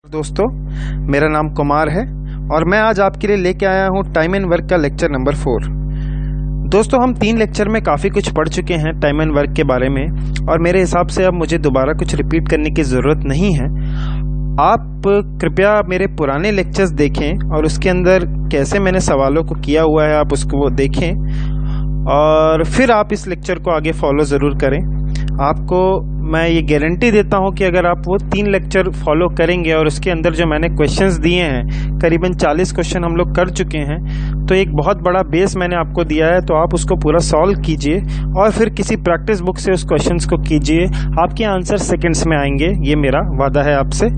दोस्तों, मेरा नाम कुमार है और मैं आज आपके लिए लेके आया हूँ टाइम एंड वर्क का लेक्चर नंबर 4। दोस्तों, हम 3 लेक्चर में काफ़ी कुछ पढ़ चुके हैं टाइम एंड वर्क के बारे में और मेरे हिसाब से अब मुझे दोबारा कुछ रिपीट करने की ज़रूरत नहीं है। आप कृपया मेरे पुराने लेक्चर्स देखें और उसके अंदर कैसे मैंने सवालों को किया हुआ है आप उसको देखें और फिर आप इस लेक्चर को आगे फॉलो ज़रूर करें। आपको मैं ये गारंटी देता हूँ कि अगर आप वो 3 लेक्चर फॉलो करेंगे और उसके अंदर जो मैंने क्वेश्चंस दिए हैं, करीबन 40 क्वेश्चन हम लोग कर चुके हैं, तो एक बहुत बड़ा बेस मैंने आपको दिया है। तो आप उसको पूरा सॉल्व कीजिए और फिर किसी प्रैक्टिस बुक से उस क्वेश्चंस को कीजिए, आपके आंसर सेकेंड्स में आएंगे, ये मेरा वादा है आपसे।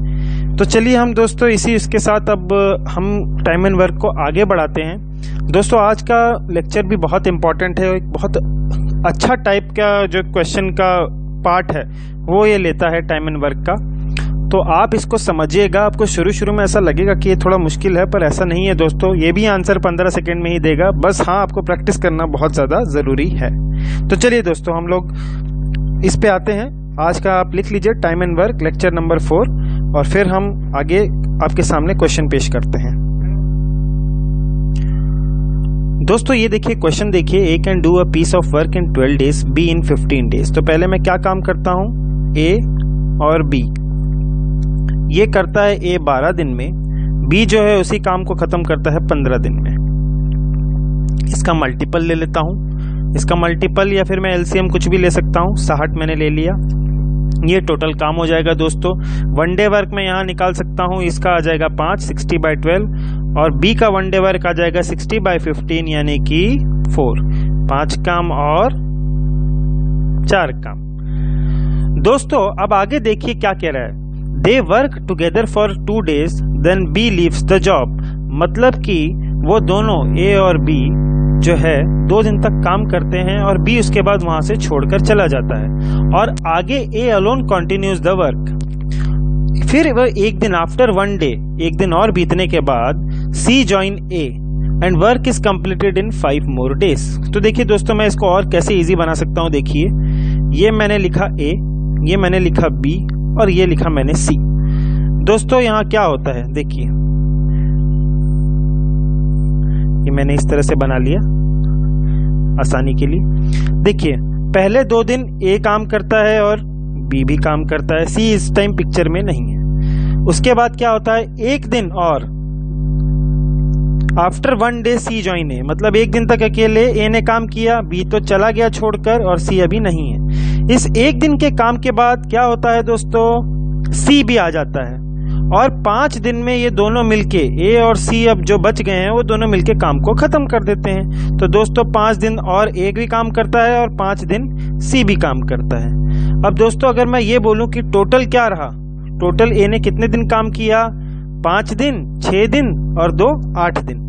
तो चलिए हम दोस्तों इसके साथ अब हम टाइम एंड वर्क को आगे बढ़ाते हैं। दोस्तों, आज का लेक्चर भी बहुत इम्पॉर्टेंट है, एक बहुत अच्छा टाइप का जो क्वेश्चन का पार्ट है वो ये लेता है टाइम एंड वर्क का। तो आप इसको समझिएगा। आपको शुरू में ऐसा लगेगा कि ये थोड़ा मुश्किल है, पर ऐसा नहीं है दोस्तों। ये भी आंसर 15 सेकेंड में ही देगा, बस हाँ आपको प्रैक्टिस करना बहुत ज़्यादा ज़रूरी है। तो चलिए दोस्तों हम लोग इस पे आते हैं। आज का आप लिख लीजिए time and work lecture number 4 और फिर हम आगे आपके सामने क्वेश्चन पेश करते हैं। दोस्तों ये देखिए क्वेश्चन देखिए, A can do a piece of work in 12 days, B in 15 days. तो पहले मैं क्या काम करता हूं, ए और बी। ये करता है ए 12 दिन में, बी जो है उसी काम को खत्म करता है 15 दिन में। इसका मल्टीपल ले लेता हूं, इसका मल्टीपल या फिर मैं एलसीएम कुछ भी ले सकता हूं। 60 मैंने ले लिया, ये टोटल काम हो जाएगा दोस्तों। 1 डे वर्क मैं यहाँ निकाल सकता हूँ, इसका आ जाएगा 5, 60/12, और बी का 1 डे वर्क आ जाएगा 60/15 यानी कि 4। 5 काम और 4 काम। दोस्तों अब आगे देखिए क्या कह रहा है, they work together for 2 days then B leaves the job. मतलब कि वो दोनों ए और बी जो है 2 दिन तक काम करते हैं और बी उसके बाद वहां से छोड़कर चला जाता है और आगे A alone continues the work. फिर वह एक दिन आफ्टर 1 डे, एक दिन और बीतने के बाद C join A and work is completed in 5 more days। तो देखिए दोस्तों मैं इसको और कैसे इजी बना सकता हूँ। देखिए ये मैंने लिखा ए, ये मैंने लिखा बी और ये लिखा मैंने सी। दोस्तों यहाँ क्या होता है, देखिए ये मैंने इस तरह से बना लिया आसानी के लिए। देखिए पहले 2 दिन ए काम करता है और बी भी काम करता है, सी इस टाइम पिक्चर में नहीं है। उसके बाद क्या होता है, एक दिन और after 1 day C join A, मतलब एक दिन तक अकेले ए ने काम किया, बी तो चला गया छोड़कर और सी अभी नहीं है। इस एक दिन के काम के बाद क्या होता है दोस्तों, सी भी आ जाता है और 5 दिन में ये दोनों मिलके ए और सी अब जो बच गए हैं वो दोनों मिलके काम को खत्म कर देते हैं। तो दोस्तों 5 दिन और ए भी काम करता है और 5 दिन सी भी काम करता है। अब दोस्तों अगर मैं ये बोलूं कि टोटल क्या रहा, टोटल ए ने कितने दिन काम किया, 5 दिन, 6 दिन और 2 8 दिन।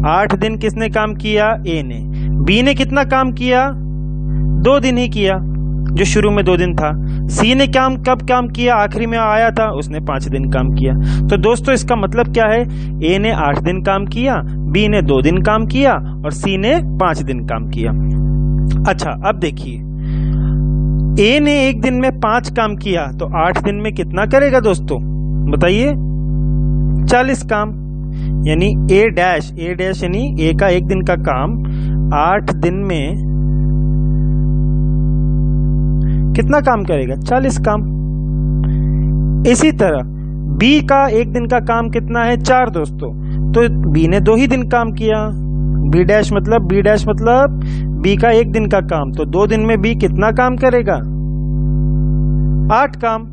8 दिन किसने काम किया, ए ने। बी ने कितना काम किया, 2 दिन ही किया, जो शुरू में 2 दिन था। सी ने कब काम किया, आखिरी में आया था, उसने 5 दिन काम किया। तो दोस्तों इसका मतलब क्या है, ए ने 8 दिन काम किया, बी ने 2 दिन काम किया और सी ने 5 दिन काम किया। अच्छा अब देखिए, ए ने एक दिन में 5 काम किया तो 8 दिन में कितना करेगा दोस्तों, बताइए, 40 काम। यानी ए डैश यानी ए का एक दिन का काम 8 दिन में कितना काम करेगा, 40 काम। इसी तरह बी का एक दिन का काम कितना है, 4 दोस्तों। तो बी ने 2 ही दिन काम किया, बी डैश मतलब बी का एक दिन का काम, तो 2 दिन में बी कितना काम करेगा, 8 काम।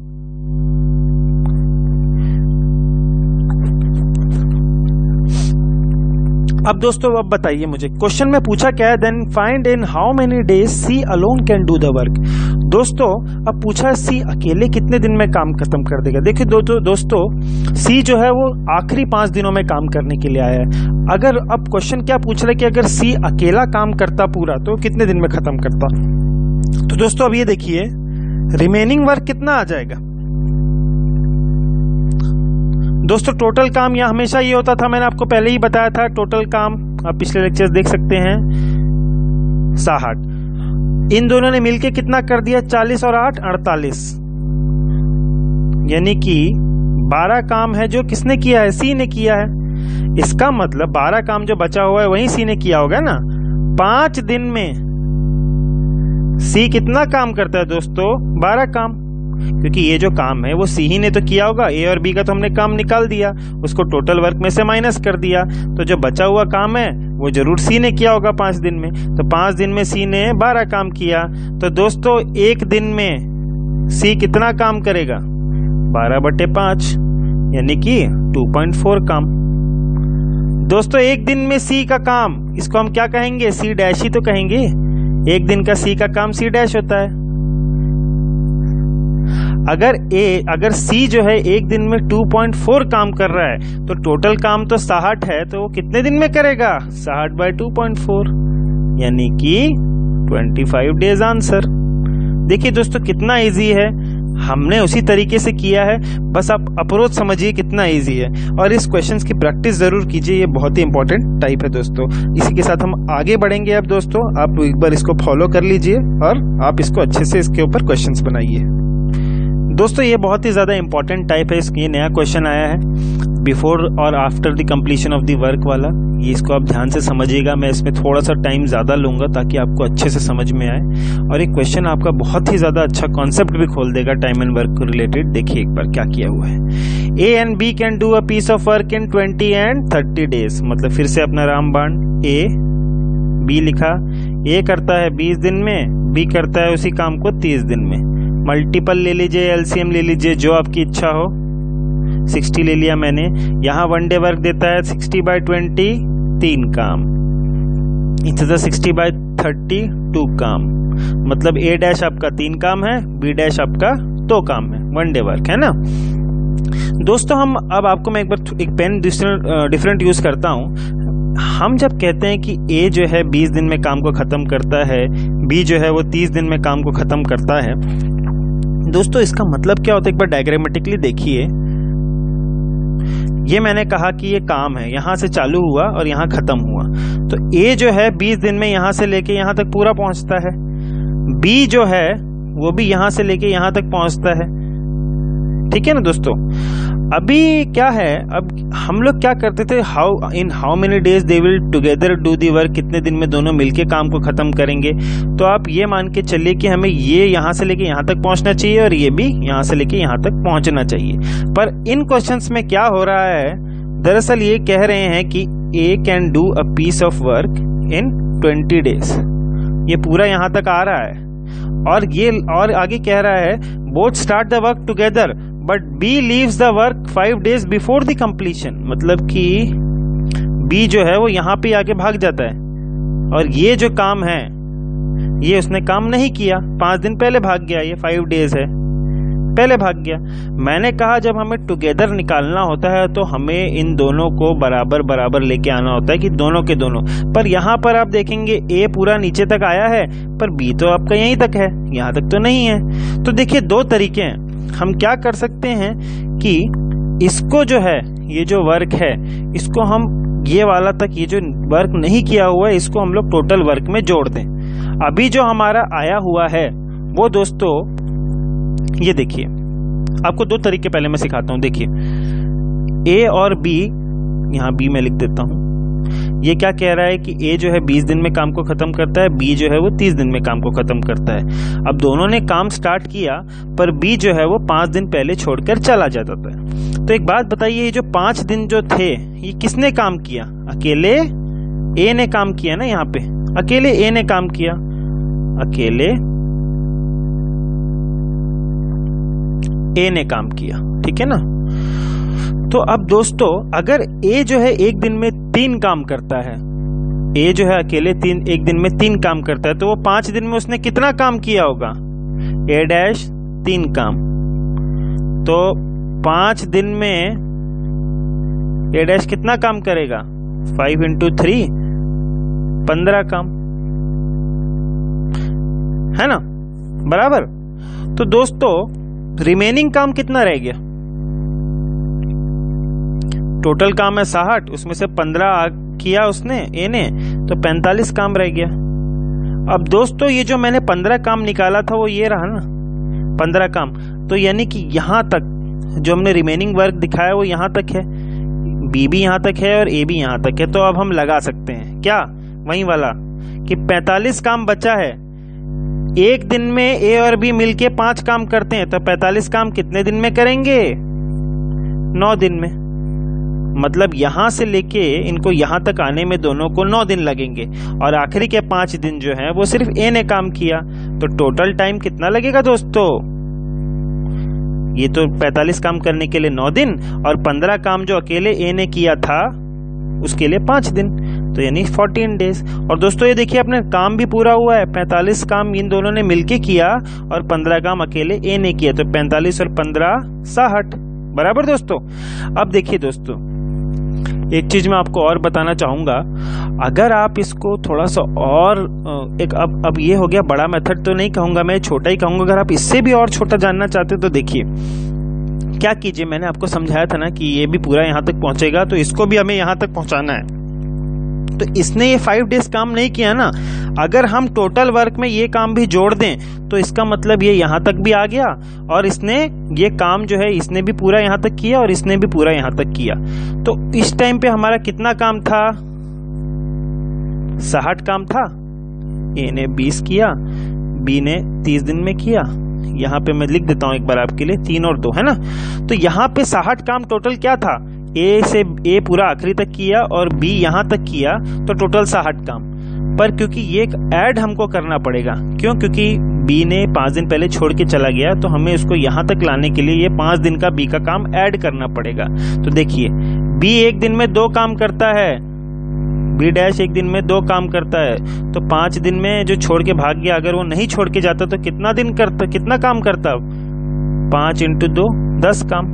अब दोस्तों अब बताइए मुझे, क्वेश्चन में पूछा क्या है, then find in how many days C alone can do the work. दोस्तों अब पूछा है सी अकेले कितने दिन में काम खत्म कर देगा। देखिए दोस्तों सी जो है वो आखिरी 5 दिनों में काम करने के लिए आया है। अगर अब क्वेश्चन क्या पूछ रहा है कि अगर सी अकेला काम करता पूरा तो कितने दिन में खत्म करता। तो दोस्तों अब ये देखिए रिमेनिंग वर्क कितना आ जाएगा। दोस्तों टोटल काम यहाँ हमेशा ये होता था, मैंने आपको पहले ही बताया था टोटल काम, आप पिछले लेक्चर्स देख सकते हैं। 60 इन दोनों ने मिलके कितना कर दिया, 40 और 8 48, यानी कि 12 काम है जो किसने किया है, सी ने किया है। इसका मतलब 12 काम जो बचा हुआ है वही सी ने किया होगा ना। 5 दिन में सी कितना काम करता है दोस्तों, 12 काम, क्योंकि ये जो काम है वो सी ही ने तो किया होगा। ए और बी का तो हमने काम निकाल दिया, उसको टोटल वर्क में से माइनस कर दिया, तो जो बचा हुआ काम है वो जरूर सी ने किया होगा 5 दिन में। तो 5 दिन में सी ने 12 काम किया। तो दोस्तों एक दिन में सी कितना काम करेगा, 12/5 यानी कि 2.4 काम। दोस्तों एक दिन में सी का काम, इसको हम क्या कहेंगे, सी डैश ही तो कहेंगे। एक दिन का सी का काम सी डैश होता है। अगर सी जो है एक दिन में 2.4 काम कर रहा है तो टोटल काम तो 60 है, तो वो कितने दिन में करेगा, 60/2.4 यानी कि 25 डेज आंसर। देखिए दोस्तों कितना इजी है, हमने उसी तरीके से किया है, बस आप अप्रोच समझिए कितना इजी है। और इस क्वेश्चंस की प्रैक्टिस जरूर कीजिए, ये बहुत ही इंपॉर्टेंट टाइप है दोस्तों। इसी के साथ हम आगे बढ़ेंगे। अब दोस्तों आप एक बार इसको फॉलो कर लीजिए और आप इसको अच्छे से इसके ऊपर क्वेश्चंस बनाइए। दोस्तों ये बहुत ही ज़्यादा इंपॉर्टेंट टाइप है, ये नया क्वेश्चन आया है, बिफोर और after the completion of the work वाला। ये इसको आप ध्यान से समझिएगा, मैं इसमें थोड़ा सा टाइम ज़्यादा लूँगा ताकि आपको अच्छे से समझ में आए। और ये क्वेश्चन आपका बहुत ही ज़्यादा अच्छा कॉन्सेप्ट भी खोल देगा टाइम एंड वर्क को रिलेटेड। देखिए एक बार क्या किया हुआ है। A and B can do a piece of work in 20 and 30 days. मतलब फिर से अपना रामबाण, ए बी लिखा, ए करता है 20 दिन में, बी करता है उसी काम को 30 दिन में। मल्टीपल ले लीजिए, एलसीएम ले लीजिए, जो आपकी इच्छा हो। 60 ले लिया मैंने। यहाँ 1 डे वर्क देता है 60/20 3 काम, इस 60/30 2 काम। मतलब ए डैश आपका 3 काम है, बी डैश आपका 2 काम है, 1 डे वर्क है ना। दोस्तों हम अब आपको मैं एक पेन डिफरेंट यूज करता हूँ। हम जब कहते हैं कि ए जो है 20 दिन में काम को खत्म करता है, बी जो है वो 30 दिन में काम को खत्म करता है, दोस्तों इसका मतलब क्या होता है, एक बार डायग्रामेटिकली देखिए। ये मैंने कहा कि ये काम है, यहां से चालू हुआ और यहां खत्म हुआ, तो ए जो है 20 दिन में यहां से लेके यहां तक पूरा पहुंचता है। बी जो है वो भी यहां से लेके यहां तक पहुंचता है, ठीक है ना दोस्तों। अभी क्या है, अब हम लोग क्या करते थे, how many days they will together do the work, कितने दिन में दोनों मिलके काम को खत्म करेंगे। तो आप ये मान के चलिए कि हमें ये यहाँ से लेके यहाँ तक पहुँचना चाहिए और ये भी यहाँ से लेके यहाँ तक पहुँचना चाहिए। पर इन क्वेश्चंस में क्या हो रहा है, दरअसल ये कह रहे हैं कि A can do a piece of work in 20 days. ये पूरा यहाँ तक आ रहा है और आगे कह रहा है both start the work together but B leaves the work 5 days before the completion. मतलब कि बी जो है वो यहाँ पे आके भाग जाता है और ये जो काम है ये उसने काम नहीं किया, 5 दिन पहले भाग गया, ये 5 डेज है पहले भाग गया। मैंने कहा जब हमें टुगेदर निकालना होता है तो हमें इन दोनों को बराबर बराबर लेके आना होता है कि दोनों के दोनों। पर यहाँ पर आप देखेंगे ए पूरा नीचे तक आया है पर बी तो आपका यहीं तक है, यहाँ तक तो नहीं है। तो देखिए दो तरीके हैं, हम क्या कर सकते हैं कि इसको जो है ये जो वर्क है इसको हम ये वाला तक, ये जो वर्क नहीं किया हुआ है इसको हम लोग टोटल वर्क में जोड़ दें। अभी जो हमारा आया हुआ है वो दोस्तों ये देखिए, आपको 2 तरीके पहले मैं सिखाता हूं। देखिए ए और बी, यहाँ बी मैं लिख देता हूं। ये क्या कह रहा है कि ए जो है 20 दिन में काम को खत्म करता है, बी जो है वो 30 दिन में काम को खत्म करता है। अब दोनों ने काम स्टार्ट किया पर बी जो है वो 5 दिन पहले छोड़कर चला जाता था। तो एक बात बताइए, ये जो 5 दिन जो थे ये किसने काम किया? अकेले ए ने काम किया ना, यहाँ पे अकेले ए ने काम किया, अकेले ए ने काम किया, ठीक है ना। तो अब दोस्तों अगर ए जो है एक दिन में 3 काम करता है, ए जो है अकेले एक दिन में 3 काम करता है, तो वो 5 दिन में उसने कितना काम किया होगा? ए डैश 3 काम। तो 5 दिन में ए डैश कितना काम करेगा? 5 × 3 15 काम, है ना, बराबर। तो दोस्तों रिमेनिंग काम कितना रह गया? टोटल काम है 60, उसमें से 15 किया उसने ए ने, तो 45 काम रह गया। अब दोस्तों ये जो मैंने 15 काम निकाला था वो ये रहा ना, 15 काम। तो यानी कि यहां तक जो हमने रिमेनिंग वर्क दिखाया वो यहाँ तक है, बी भी यहाँ तक है और ए भी यहाँ तक है। तो अब हम लगा सकते हैं क्या, वही वाला कि 45 काम बचा है। एक दिन में ए और बी मिलके 5 काम करते हैं, तो 45 काम कितने दिन में करेंगे? 9 दिन में। मतलब यहां से लेके इनको यहां तक आने में दोनों को 9 दिन लगेंगे, और आखिरी के 5 दिन जो है वो सिर्फ ए ने काम किया। तो टोटल टाइम कितना लगेगा दोस्तों? ये तो 45 काम करने के लिए 9 दिन, और 15 काम जो अकेले ए ने किया था उसके लिए 5 दिन, तो यानी 14 डेज। और दोस्तों ये देखिए अपने काम भी पूरा हुआ है, 45 काम इन दोनों ने मिलके किया और 15 काम अकेले ए ने किया, तो 45 और 15 60 बराबर दोस्तों। अब देखिए दोस्तों एक चीज मैं आपको और बताना चाहूंगा, अगर आप इसको थोड़ा सा और एक अब ये हो गया बड़ा मेथड तो नहीं कहूंगा मैं, छोटा ही कहूंगा। अगर आप इससे भी और छोटा जानना चाहते तो देखिए क्या कीजिए, मैंने आपको समझाया था ना कि ये भी पूरा यहाँ तक पहुंचेगा, तो इसको भी हमें यहाँ तक पहुंचाना है। तो इसने ये 5 डेज काम नहीं किया ना, अगर हम टोटल वर्क में ये काम भी जोड़ दें तो इसका मतलब ये यहाँ तक भी आ गया, और इसने ये काम जो है इसने भी पूरा यहाँ तक किया और इसने भी पूरा यहाँ तक किया। तो इस टाइम पे हमारा कितना काम था? 60 काम था। ए ने 20 किया, बी ने 30 दिन में किया। यहाँ पे मैं लिख देता हूं एक बार आपके लिए, 3 और 2 है ना। तो यहाँ पे 60 काम टोटल क्या था? ए से ए पूरा आखिरी तक किया और बी यहाँ तक किया, तो टोटल 60 काम। पर क्योंकि ये एक ऐड हमको करना पड़ेगा, क्यों? क्योंकि बी ने 5 दिन पहले छोड़ के चला गया, तो हमें उसको यहाँ तक लाने के लिए ये 5 दिन का बी का काम ऐड करना पड़ेगा। तो देखिए बी एक दिन में 2 काम करता है, बी डैश एक दिन में 2 काम करता है, तो 5 दिन में जो छोड़ के भाग गया, अगर वो नहीं छोड़ के जाता तो कितना दिन करता, कितना काम करता? 5 × 2 10 काम।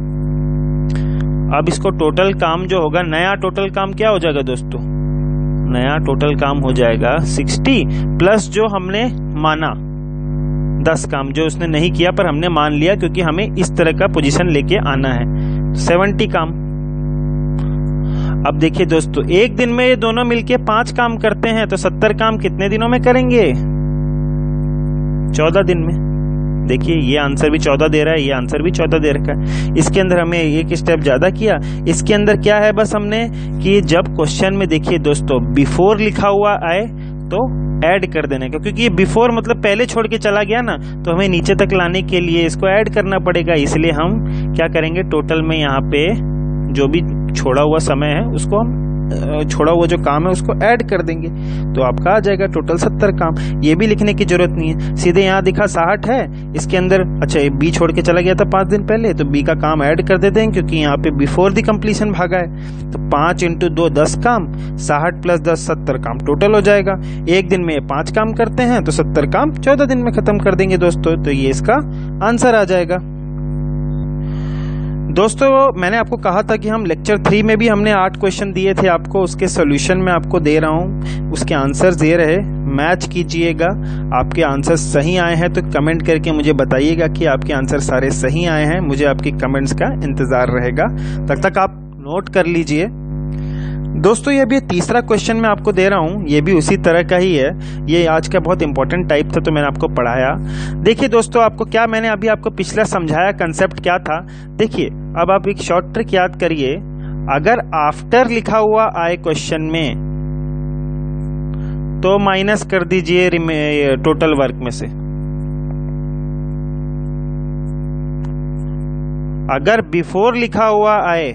अब इसको टोटल काम जो होगा, नया टोटल काम क्या हो जाएगा दोस्तों? नया टोटल काम हो जाएगा 60 प्लस जो हमने माना 10 काम जो उसने नहीं किया पर हमने मान लिया क्योंकि हमें इस तरह का पोजीशन लेके आना है, 70 काम। अब देखिए दोस्तों एक दिन में ये दोनों मिलके 5 काम करते हैं, तो 70 काम कितने दिनों में करेंगे? 14 दिन में। देखिए ये आंसर भी 14 दे रहा है, ये आंसर भी 14 दे रखा है। इसके अंदर हमें एक स्टेप ज्यादा किया। इसके अंदर क्या है बस हमने कि जब क्वेश्चन में देखिए दोस्तों बिफोर लिखा हुआ आए तो ऐड कर देने का, क्योंकि ये बिफोर मतलब पहले छोड़ के चला गया ना, तो हमें नीचे तक लाने के लिए इसको ऐड करना पड़ेगा। इसलिए हम क्या करेंगे, टोटल में यहाँ पे जो भी छोड़ा हुआ समय है उसको हम छोड़ा हुआ जो काम है उसको ऐड कर देंगे, तो आपका आ जाएगा टोटल 70 काम। ये भी लिखने की जरूरत नहीं है, सीधे यहाँ दिखा 60 है, इसके अंदर अच्छा बी छोड़ के चला गया था 5 दिन पहले, तो बी का काम ऐड कर देते हैं क्योंकि यहाँ पे बिफोर द कंप्लीशन भागा है। तो 5 × 2 10 काम, 60 + 10 70 काम टोटल हो जाएगा। एक दिन में 5 काम करते हैं तो 70 काम 14 दिन में खत्म कर देंगे दोस्तों, तो ये इसका आंसर आ जाएगा। दोस्तों मैंने आपको कहा था कि हम लेक्चर 3 में भी हमने 8 क्वेश्चन दिए थे आपको, उसके सोल्यूशन मैं आपको दे रहा हूँ, उसके आंसर्स ये रहे, मैच कीजिएगा। आपके आंसर सही आए हैं तो कमेंट करके मुझे बताइएगा कि आपके आंसर सारे सही आए हैं, मुझे आपकी कमेंट्स का इंतज़ार रहेगा, तब तक आप नोट कर लीजिए। दोस्तों ये भी तीसरा क्वेश्चन मैं आपको दे रहा हूँ, ये भी उसी तरह का ही है, ये आज का बहुत इंपॉर्टेंट टाइप था तो मैंने आपको पढ़ाया। देखिए दोस्तों आपको क्या मैंने अभी आपको पिछला समझाया कंसेप्ट क्या था, देखिए अब आप एक शॉर्ट ट्रिक याद करिए। अगर आफ्टर लिखा हुआ आए क्वेश्चन में तो माइनस कर दीजिए टोटल वर्क में से, अगर बिफोर लिखा हुआ आए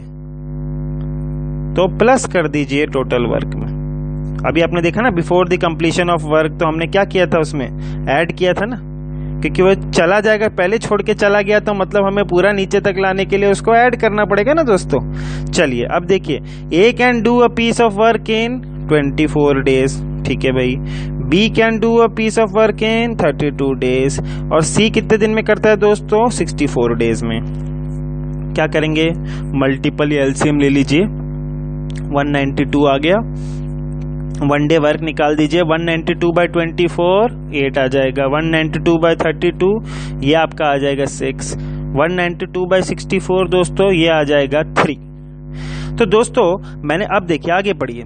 तो प्लस कर दीजिए टोटल वर्क में। अभी आपने देखा ना before the completion of work, तो हमने क्या किया था उसमें ऐड किया था ना, क्योंकि वो चला जाएगा, पहले छोड़ के चला गया तो मतलब हमें पूरा नीचे तक लाने के लिए उसको ऐड करना पड़ेगा ना दोस्तों। चलिए अब देखिए A can do a piece of work in 24 days, ठीक है भाई, B can do a piece of work in 32 days, और सी कितने दिन में करता है दोस्तों? 64 डेज में। क्या करेंगे, मल्टीपल एलसीएम ले लीजिए, 192 आ गया, 1 डे वर्क निकाल दीजिए, 192/24 8 आ जाएगा, 192/32 ये आपका आ जाएगा 6, 192/64 दोस्तों ये आ जाएगा 3। तो दोस्तों मैंने अब देखिए आगे पढ़िए,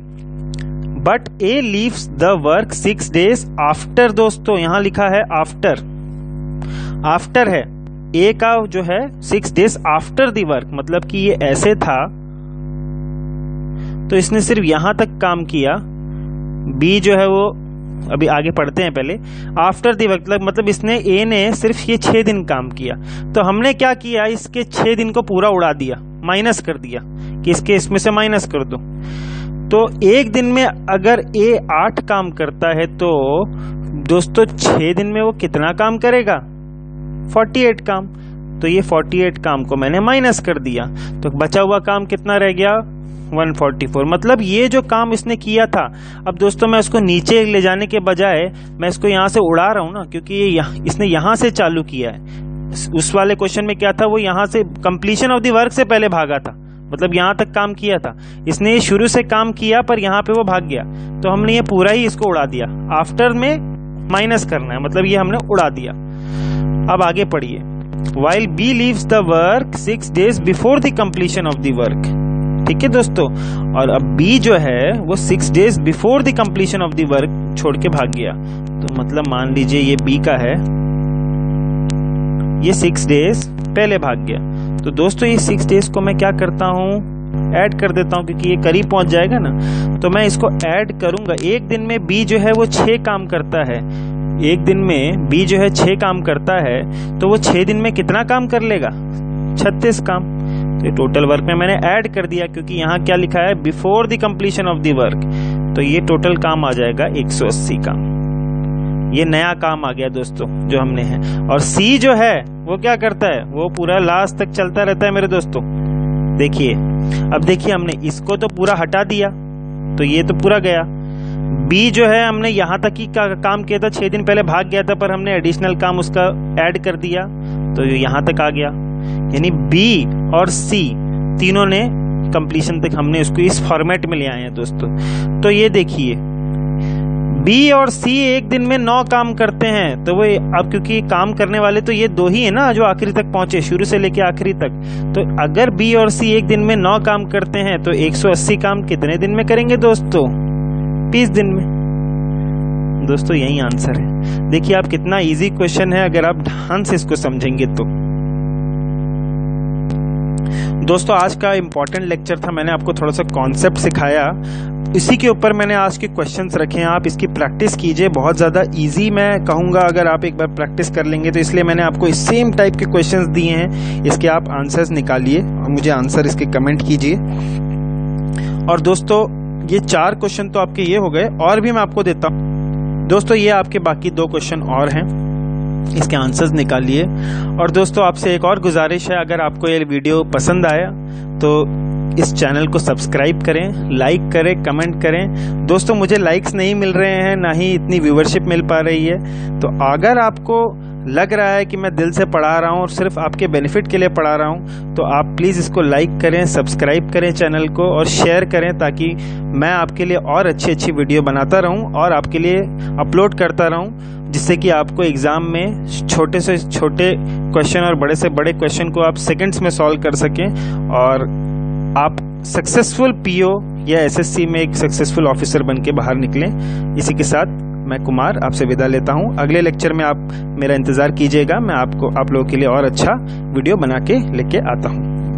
but A leaves the work 6 days after, दोस्तों यहां लिखा है आफ्टर, आफ्टर है ए का जो है 6 days आफ्टर द वर्क, मतलब कि ये ऐसे था तो इसने सिर्फ यहां तक काम किया। बी जो है वो अभी आगे पढ़ते हैं पहले। आफ्टर द वर्क मतलब इसने ए ने सिर्फ ये 6 दिन काम किया, तो हमने क्या किया, इसके 6 दिन को पूरा उड़ा दिया, माइनस कर दिया कि इसके इसमें से माइनस कर दो। तो एक दिन में अगर ए 8 काम करता है तो दोस्तों 6 दिन में वो कितना काम करेगा, 48 काम। तो ये 48 काम को मैंने माइनस कर दिया, तो बचा हुआ काम कितना रह गया, 144। मतलब ये जो काम इसने किया था, अब दोस्तों मैं उसको नीचे ले जाने के बजाय मैं इसको यहाँ से उड़ा रहा हूँ ना, क्योंकि ये इसने यहाँ से चालू किया है। उस वाले क्वेश्चन में क्या था, वो यहाँ से कंप्लीशन ऑफ द वर्क से पहले भागा था, मतलब यहाँ तक काम किया था इसने, ये शुरू से काम किया पर यहाँ पे वो भाग गया, तो हमने ये पूरा ही इसको उड़ा दिया। आफ्टर में माइनस करना है, मतलब ये हमने उड़ा दिया। अब आगे पढ़िए। While B leaves the work 6 days before the completion of the work, ठीक है दोस्तों। और अब B जो है वो 6 days before the completion of the work छोड़ के भाग गया, तो मतलब मान लीजिए ये B का है, ये 6 days पहले भाग गया। तो दोस्तों ये 6 days को मैं क्या करता हूँ, ऐड कर देता हूँ, क्योंकि ये करीब पहुंच जाएगा ना, तो मैं इसको ऐड करूंगा। एक दिन में B जो है वो 6 काम करता है, एक दिन में B जो है 6 काम करता है, तो वो 6 दिन में कितना काम कर लेगा, 36 काम। तो ये टोटल वर्क में मैंने ऐड कर दिया, क्योंकि यहाँ क्या लिखा है, before the completion of the work, तो ये टोटल काम आ जाएगा 180 काम। ये नया काम आ गया दोस्तों जो हमने है। और C जो है वो क्या करता है, वो पूरा लास्ट तक चलता रहता है मेरे दोस्तों। देखिए, अब देखिए हमने इसको तो पूरा हटा दिया, तो ये तो पूरा गया। B जो है हमने यहाँ तक ही काम किया था, 6 दिन पहले भाग गया था, पर हमने एडिशनल काम उसका ऐड कर दिया, तो यहाँ तक आ गया। यानी B और C तीनों ने कंप्लीशन तक हमने उसको इस फॉर्मेट में ले आए हैं दोस्तों। तो ये देखिए, B और C एक दिन में 9 काम करते हैं, तो वो अब क्योंकि काम करने वाले तो ये 2 ही है ना जो आखिरी तक पहुंचे, शुरू से लेके आखिरी तक। तो अगर B और C एक दिन में 9 काम करते हैं तो 180 काम कितने दिन में करेंगे दोस्तों, 20 दिन में। दोस्तों यही आंसर है। देखिए आप कितना इजी क्वेश्चन है अगर आप ध्यान से इसको समझेंगे तो। दोस्तों आज का इम्पोर्टेंट लेक्चर था, मैंने आपको थोड़ा सा कॉन्सेप्ट सिखाया, इसी के ऊपर मैंने आज के क्वेश्चंस रखे हैं। आप इसकी प्रैक्टिस कीजिए, बहुत ज़्यादा इजी मैं कहूँगा अगर आप एक बार प्रैक्टिस कर लेंगे तो। इसलिए मैंने आपको इस सेम टाइप के क्वेश्चंस दिए हैं, इसके आप आंसर्स निकालिए और मुझे आंसर इसके कमेंट कीजिए। और दोस्तों ये 4 क्वेश्चन तो आपके ये हो गए, और भी मैं आपको देता हूँ दोस्तों, ये आपके बाकी 2 क्वेश्चन और हैं, इसके आंसर्स निकालिए। और दोस्तों आपसे एक और गुजारिश है, अगर आपको ये वीडियो पसंद आया तो इस चैनल को सब्सक्राइब करें, लाइक करें, कमेंट करें। दोस्तों मुझे लाइक्स नहीं मिल रहे हैं, ना ही इतनी व्यूवरशिप मिल पा रही है, तो अगर आपको लग रहा है कि मैं दिल से पढ़ा रहा हूँ और सिर्फ आपके बेनिफिट के लिए पढ़ा रहा हूँ, तो आप प्लीज़ इसको लाइक करें, सब्सक्राइब करें चैनल को और शेयर करें, ताकि मैं आपके लिए और अच्छी अच्छी वीडियो बनाता रहूँ और आपके लिए अपलोड करता रहूँ, जिससे कि आपको एग्ज़ाम में छोटे से छोटे क्वेश्चन और बड़े से बड़े क्वेश्चन को आप सेकंड्स में सॉल्व कर सकें और आप सक्सेसफुल पीओ या एसएससी में एक सक्सेसफुल ऑफिसर बन के बाहर निकलें। इसी के साथ मैं कुमार आपसे विदा लेता हूं। अगले लेक्चर में आप मेरा इंतज़ार कीजिएगा, मैं आप लोगों के लिए और अच्छा वीडियो बना के लेके आता हूं।